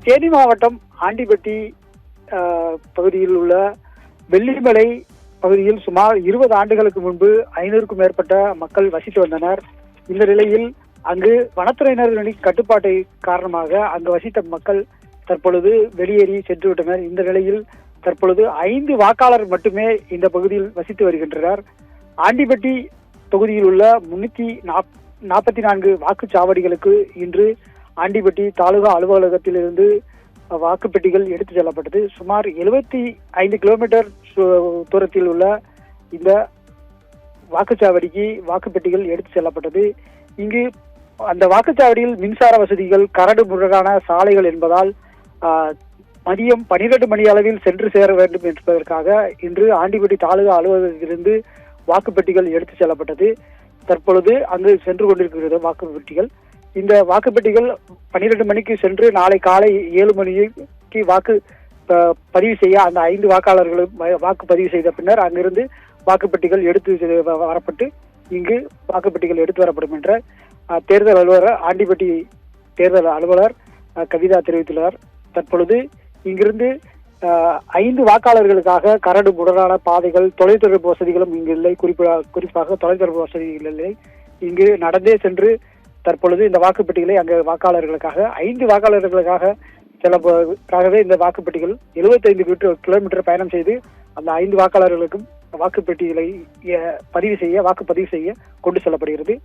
தேனி மாவட்டம் ஆண்டிப்பட்டி பகுதியில் உள்ள வெள்ளிமலை பகுதியில் சுமார் 20 ஆண்டுகளுக்கு முன்பு 500க்கும் மேற்பட்ட மக்கள் வசித்து வந்தனர். இந்த நிலையில் அங்கு வனத்துறையினர்களின் கட்டுப்பாட்டை காரணமாக அங்கு வசித்த மக்கள் தற்பொழுது வெளியேறி சென்று விட்டனர். இந்த நிலையில் தற்பொழுது 5 வாக்காளர் மட்டுமே இந்த பகுதியில் வசித்து வருகின்றனர். ஆண்டிப்பட்டி தொகுதியில் உள்ள 344 வாக்குச்சாவடிகளுக்கு இன்று ஆண்டிப்பட்டி தாலுகா அலுவலகத்திலிருந்து வாக்குப்பெட்டிகள் எடுத்துச் செல்லப்பட்டது. சுமார் 75 கிலோமீட்டர் தூரத்தில் உள்ள இந்த வாக்குச்சாவடிக்கு வாக்குப்பெட்டிகள் எடுத்துச் செல்லப்பட்டது. இங்கு அந்த வாக்குச்சாவடியில் மின்சார வசதிகள், கரடு முரடான சாலைகள் என்பதால் மதியம் 12 மணி அளவில் சென்று சேர வேண்டும் என்பதற்காக இன்று ஆண்டிப்பட்டி தாலுகா அலுவலகத்திலிருந்து வாக்குப்பெட்டிகள் எடுத்துச் செல்லப்பட்டது. தற்பொழுது அங்கு சென்று கொண்டிருக்கிறது வாக்குப்பெட்டிகள். இந்த வாக்குப்பெட்டிகள் 12 மணிக்கு சென்று நாளை காலை 7 மணிக்கு வாக்கு பதிவு செய்ய அந்த 5 வாக்காளர்களும் வாக்குப்பதிவு செய்த பின்னர் அங்கிருந்து வாக்குப்பெட்டிகள் எடுத்து வரப்பட்டு இங்கு வாக்குப்பெட்டிகள் எடுத்து வரப்படும் என்ற தேர்தல் அலுவலர் ஆண்டிப்பட்டி தேர்தல் அலுவலர் கவிதா தெரிவித்துள்ளார். தற்பொழுது இங்கிருந்து 5 வாக்காளர்களுக்காக கரடு முரடான பாதைகள், தொலைத்தொடர்பு வசதிகளும் இங்கு இல்லை. குறிப்பாக தொலைத்தொடர்பு வசதிகள் இல்லை. இங்கு நடந்தே சென்று தற்பொழுது இந்த வாக்குப்பெட்டிகளை அங்கு வாக்காளர்களுக்காக 5 வாக்காளர்களுக்காக செல்லக்காகவே இந்த வாக்குப்பெட்டிகள் 75 கிலோமீட்டர் பயணம் செய்து அந்த 5 வாக்காளர்களுக்கும் வாக்குப்பெட்டிகளை வாக்குப்பதிவு செய்ய கொண்டு செல்லப்படுகிறது.